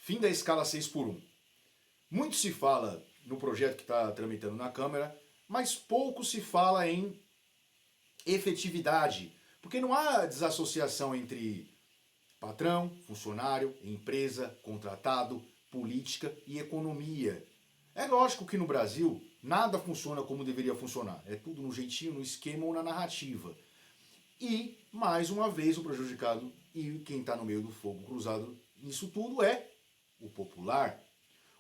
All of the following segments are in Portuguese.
Fim da escala 6 por 1. Muito se fala no projeto que está tramitando na Câmara, mas pouco se fala em efetividade, porque não há desassociação entre patrão, funcionário, empresa, contratado, política e economia. É lógico que no Brasil nada funciona como deveria funcionar. É tudo no jeitinho, no esquema ou na narrativa. E, mais uma vez, o prejudicado e quem está no meio do fogo cruzado nisso tudo é o popular.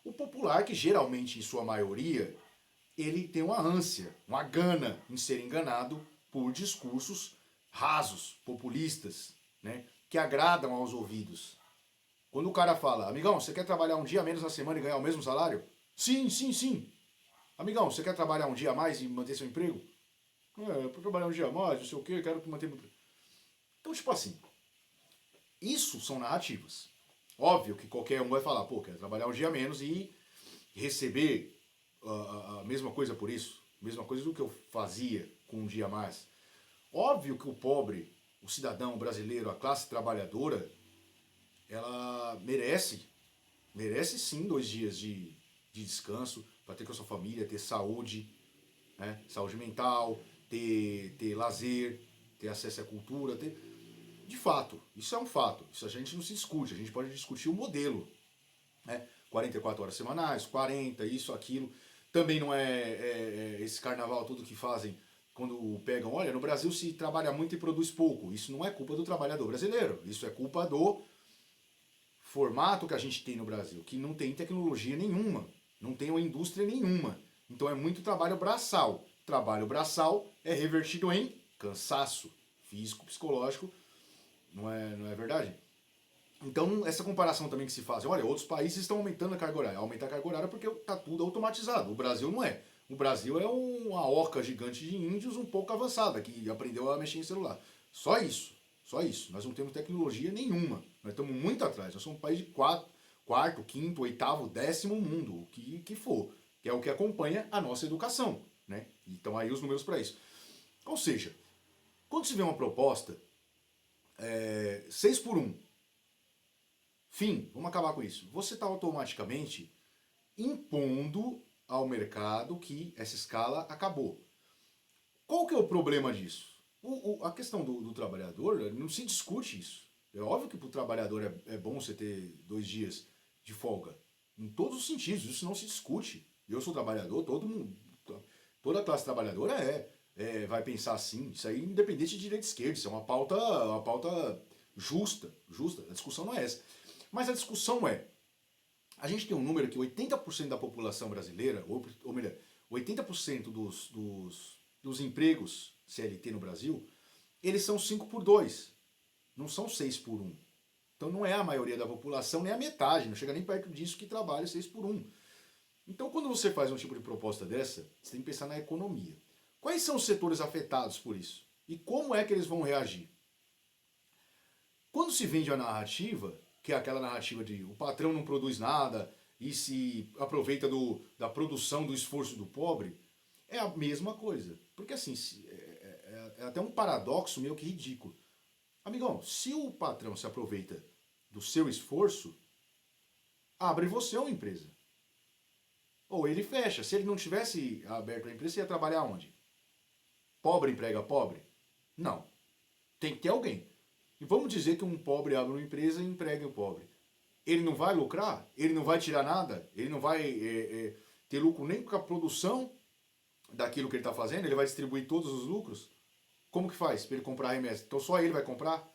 O popular, que geralmente, em sua maioria, ele tem uma ânsia, uma gana em ser enganado por discursos rasos, populistas, né, que agradam aos ouvidos. Quando o cara fala, amigão, você quer trabalhar um dia a menos na semana e ganhar o mesmo salário? Sim, sim, sim. Amigão, você quer trabalhar um dia a mais e manter seu emprego? Para trabalhar um dia a mais, não sei o quê, quero manter meu emprego. Então, tipo assim, isso são narrativas. Óbvio que qualquer um vai falar, pô, quero trabalhar um dia a menos e receber a mesma coisa por isso, a mesma coisa do que eu fazia com um dia a mais. Óbvio que o pobre, o cidadão brasileiro, a classe trabalhadora, ela merece sim 2 dias de descanso para ter com a sua família, ter saúde, né? Saúde mental, ter lazer, ter acesso à cultura, ter... De fato, isso é um fato, isso a gente não se discute, a gente pode discutir o modelo, né? 44 horas semanais, 40, isso, aquilo. Também não é esse carnaval tudo que fazem quando pegam, olha, no Brasil se trabalha muito e produz pouco. Isso não é culpa do trabalhador brasileiro, isso é culpa do formato que a gente tem no Brasil, que não tem tecnologia nenhuma, não tem uma indústria nenhuma. Então é muito trabalho braçal. Trabalho braçal é revertido em cansaço físico, psicológico, não é verdade? Então, essa comparação também que se faz, olha, outros países estão aumentando a carga horária. Aumenta a carga horária porque está tudo automatizado. O Brasil não é. O Brasil é uma oca gigante de índios um pouco avançada, que aprendeu a mexer em celular. Só isso. Só isso. Nós não temos tecnologia nenhuma. Nós estamos muito atrás. Nós somos um país de quarto, quinto, oitavo, 10º mundo, o que for. Que é o que acompanha a nossa educação. Né? Então aí os números para isso. Ou seja, quando se vê uma proposta, 6 por 1, fim, vamos acabar com isso. Você está automaticamente impondo ao mercado que essa escala acabou. Qual que é o problema disso? A questão do trabalhador, não se discute isso. É óbvio que para o trabalhador é bom você ter 2 dias de folga. Em todos os sentidos, isso não se discute. Eu sou trabalhador, todo mundo, toda a classe trabalhadora vai pensar assim. Isso aí independente de direita e esquerda, isso é uma pauta justa. A discussão não é essa. Mas a discussão é, a gente tem um número que 80% da população brasileira, ou melhor, 80% dos empregos CLT no Brasil, eles são 5 por 2, não são 6 por 1. Então não é a maioria da população, nem a metade, não chega nem perto disso que trabalha 6 por 1. Então quando você faz um tipo de proposta dessa, você tem que pensar na economia. Quais são os setores afetados por isso? E como é que eles vão reagir? Quando se vende a narrativa, que é aquela narrativa de o patrão não produz nada e se aproveita da produção do esforço do pobre, é a mesma coisa. Porque assim, é até um paradoxo meio que ridículo. Amigão, se o patrão se aproveita do seu esforço, abre você uma empresa. Ou ele fecha. Se ele não tivesse aberto a empresa, você ia trabalhar onde? Pobre emprega pobre? Não. Tem que ter alguém. E vamos dizer que um pobre abre uma empresa e emprega o pobre. Ele não vai lucrar? Ele não vai tirar nada? Ele não vai ter lucro nem com a produção daquilo que ele está fazendo? Ele vai distribuir todos os lucros? Como que faz para ele comprar a remessa? Então só ele vai comprar?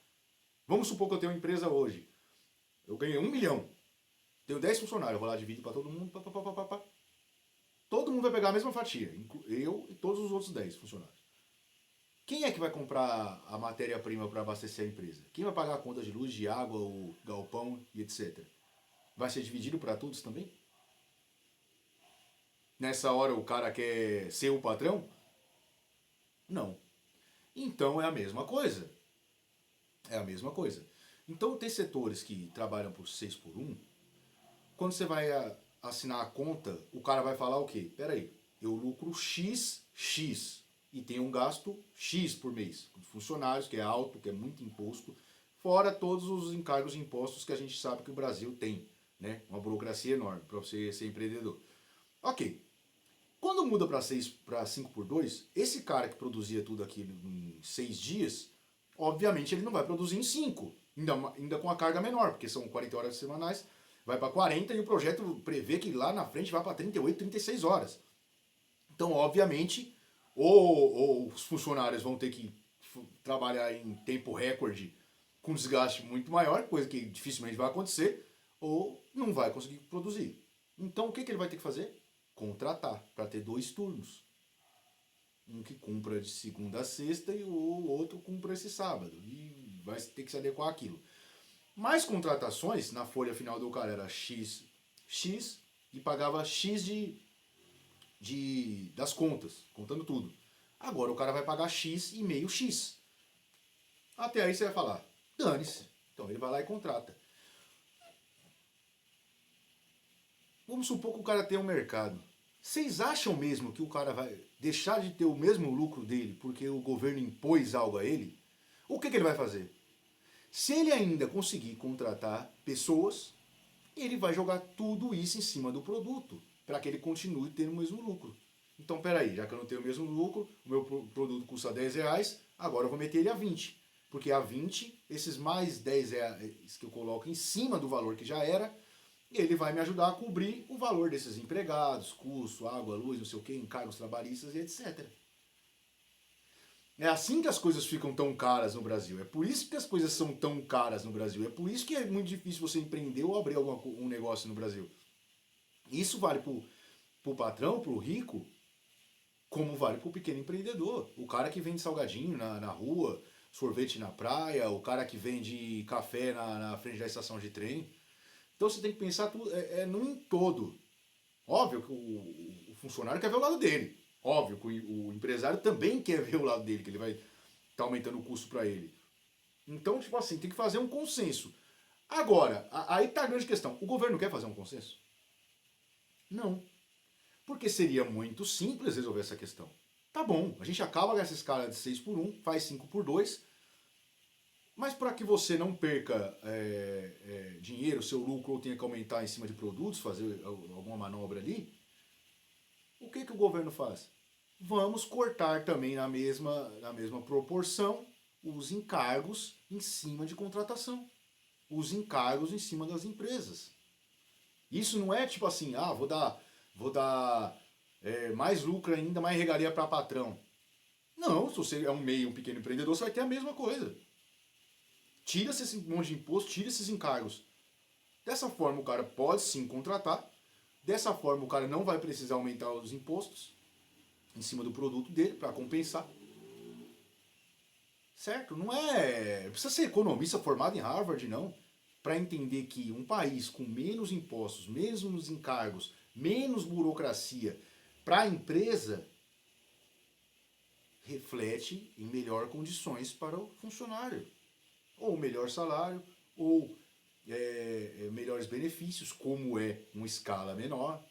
Vamos supor que eu tenho uma empresa hoje. Eu ganhei 1 milhão. Tenho 10 funcionários. Eu vou lá dividir para todo mundo. Todo mundo vai pegar a mesma fatia. Eu e todos os outros 10 funcionários. Quem é que vai comprar a matéria-prima para abastecer a empresa? Quem vai pagar a conta de luz, de água, o galpão e etc? Vai ser dividido para todos também? Nessa hora o cara quer ser o patrão? Não. Então é a mesma coisa. É a mesma coisa. Então tem setores que trabalham por 6 por 1. Quando você vai assinar a conta, o cara vai falar o quê? Peraí, eu lucro X e tenho um gasto X por mês. Funcionários, que é alto, que é muito imposto, fora todos os encargos e impostos que a gente sabe que o Brasil tem. né? Uma burocracia enorme para você ser empreendedor. Ok. Quando muda para 5x2, esse cara que produzia tudo aquilo em 6 dias, obviamente ele não vai produzir em 5, ainda com a carga menor, porque são 40 horas semanais, vai para 40 e o projeto prevê que lá na frente vai para 38, 36 horas. Então, obviamente, ou os funcionários vão ter que trabalhar em tempo recorde com desgaste muito maior, coisa que dificilmente vai acontecer, ou não vai conseguir produzir. Então, o que ele vai ter que fazer? Contratar, para ter 2 turnos. Um que cumpra de segunda a sexta e o outro cumpra esse sábado. E vai ter que se adequar àquilo. Mais contratações, na folha final do cara era X e pagava X das contas, contando tudo. Agora o cara vai pagar X e meio X. Até aí você vai falar, dane-se. Então ele vai lá e contrata. Vamos supor que o cara tem um mercado. Vocês acham mesmo que o cara vai deixar de ter o mesmo lucro dele porque o governo impôs algo a ele? O que ele vai fazer? Se ele ainda conseguir contratar pessoas, ele vai jogar tudo isso em cima do produto, para que ele continue tendo o mesmo lucro. Então, peraí, já que eu não tenho o mesmo lucro, o meu produto custa 10 reais, agora eu vou meter ele a 20. Porque a 20, esses mais 10 reais que eu coloco em cima do valor que já era, ele vai me ajudar a cobrir o valor desses empregados, custo, água, luz, não sei o que, encargos trabalhistas e etc. É assim que as coisas ficam tão caras no Brasil. É por isso que as coisas são tão caras no Brasil. É por isso que é muito difícil você empreender ou abrir um negócio no Brasil. Isso vale pro patrão, pro rico, como vale pro pequeno empreendedor. O cara que vende salgadinho na rua, sorvete na praia, o cara que vende café na frente da estação de trem. Então você tem que pensar tudo, num todo. Óbvio que o funcionário quer ver o lado dele. Óbvio que o empresário também quer ver o lado dele, que ele vai estar aumentando o custo para ele. Então, tipo assim, tem que fazer um consenso. Agora, aí tá a grande questão. O governo quer fazer um consenso? Não. Porque seria muito simples resolver essa questão. Tá bom, a gente acaba com essa escala de 6x1, faz 5x2, mas para que você não perca dinheiro, seu lucro, ou tenha que aumentar em cima de produtos, fazer alguma manobra ali, o que o governo faz? Vamos cortar também na mesma proporção os encargos em cima de contratação. Os encargos em cima das empresas. Isso não é tipo assim, vou dar mais lucro ainda, mais regalia para patrão. Não, se você é um pequeno empreendedor, você vai ter a mesma coisa. Tira-se esse monte de imposto, tira esses encargos. Dessa forma o cara pode sim contratar, dessa forma o cara não vai precisar aumentar os impostos em cima do produto dele para compensar. Certo? Não precisa ser economista formado em Harvard, não. Para entender que um país com menos impostos, menos encargos, menos burocracia para a empresa reflete em melhor condições para o funcionário. Ou melhor salário, ou melhores benefícios, como é uma escala menor.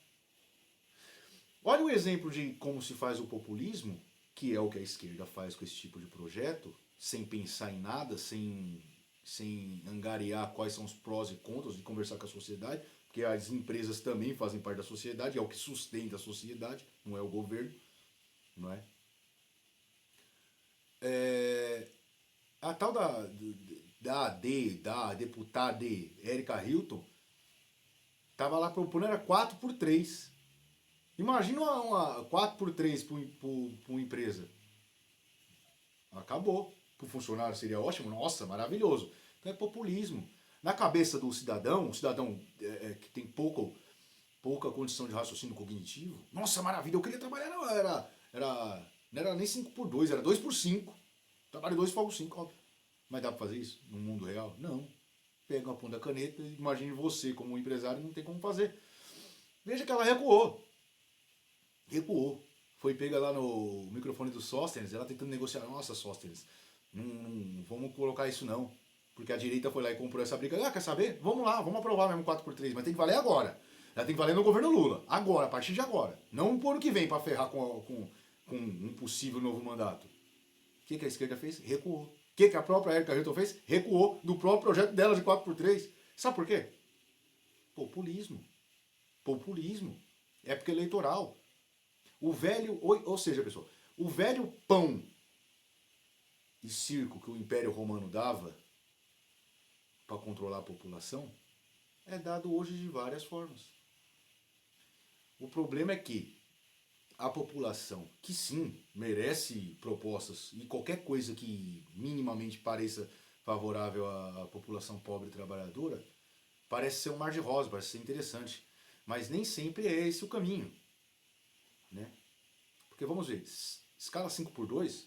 Olha o exemplo de como se faz o populismo, que é o que a esquerda faz com esse tipo de projeto, sem pensar em nada, sem angariar quais são os prós e contras de conversar com a sociedade, porque as empresas também fazem parte da sociedade, é o que sustenta a sociedade, não é o governo, não é? A tal da deputada Érica Hilton, estava lá propondo, era 4x3. Imagina uma 4x3 para uma empresa. Acabou. Para o funcionário seria ótimo, nossa, maravilhoso. Então é populismo. Na cabeça do cidadão, um cidadão que tem pouca condição de raciocínio cognitivo, nossa, maravilha, eu queria trabalhar, não era nem 5x2, era 2x5. Trabalho 2, folgo 5, óbvio. Mas dá para fazer isso no mundo real? Não. Pega uma ponta da caneta, imagine você como um empresário, não tem como fazer. Veja que ela recuou. Foi pega lá no microfone do Sóstenes, ela tentando negociar. Nossa, Sóstenes, não vamos colocar isso não. Porque a direita foi lá e comprou essa briga. Quer saber? Vamos lá, vamos aprovar mesmo 4x3, mas tem que valer agora. Ela tem que valer no governo Lula. Agora, a partir de agora. Não pro ano que vem para ferrar com um possível novo mandato. O que a esquerda fez? Recuou. O que a própria Érica Hilton fez? Recuou do próprio projeto dela de 4x3. Sabe por quê? Populismo. Populismo. Época eleitoral. O velho, ou seja, pessoal, o velho pão e circo que o Império Romano dava para controlar a população é dado hoje de várias formas. O problema é que a população, que sim, merece propostas e qualquer coisa que minimamente pareça favorável à população pobre e trabalhadora, parece ser um mar de rosa, parece ser interessante. Mas nem sempre é esse o caminho. Né? Porque vamos ver, escala 5x2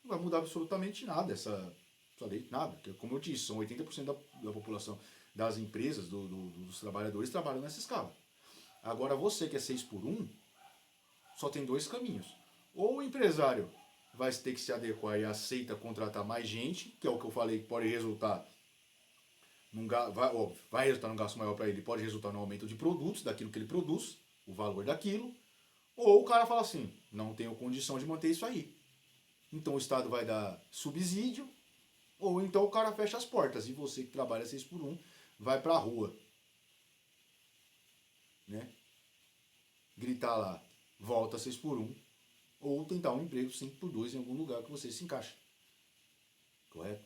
não vai mudar absolutamente nada essa lei, nada. Porque, como eu disse, são 80% da população das empresas, dos trabalhadores trabalham nessa escala. Agora você que é 6x1, só tem dois caminhos. Ou o empresário vai ter que se adequar e aceita contratar mais gente, que é o que eu falei que pode resultar vai resultar num gasto maior para ele, pode resultar no aumento de produtos, daquilo que ele produz, o valor daquilo, ou o cara fala assim, não tenho condição de manter isso aí. Então o Estado vai dar subsídio, ou então o cara fecha as portas, e você que trabalha 6x1 vai para a rua. Né? Gritar lá, volta 6x1, ou tentar um emprego 5x2 em algum lugar que você se encaixe. Correto?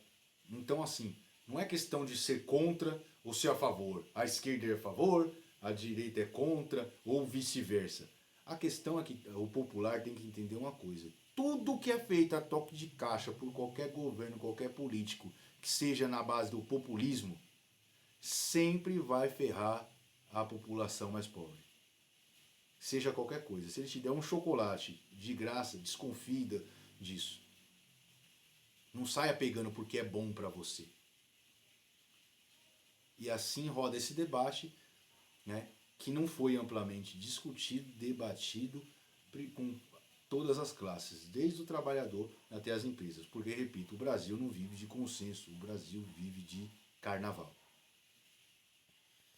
Então assim, não é questão de ser contra ou ser a favor. A esquerda é a favor, a direita é contra, ou vice-versa. A questão é que o popular tem que entender uma coisa. Tudo que é feito a toque de caixa por qualquer governo, qualquer político, que seja na base do populismo, sempre vai ferrar a população mais pobre. Seja qualquer coisa. Se ele te der um chocolate de graça, desconfia disso. Não saia pegando porque é bom para você. E assim roda esse debate, né, que não foi amplamente discutido, debatido com todas as classes, desde o trabalhador até as empresas. Porque, repito, o Brasil não vive de consenso, o Brasil vive de carnaval.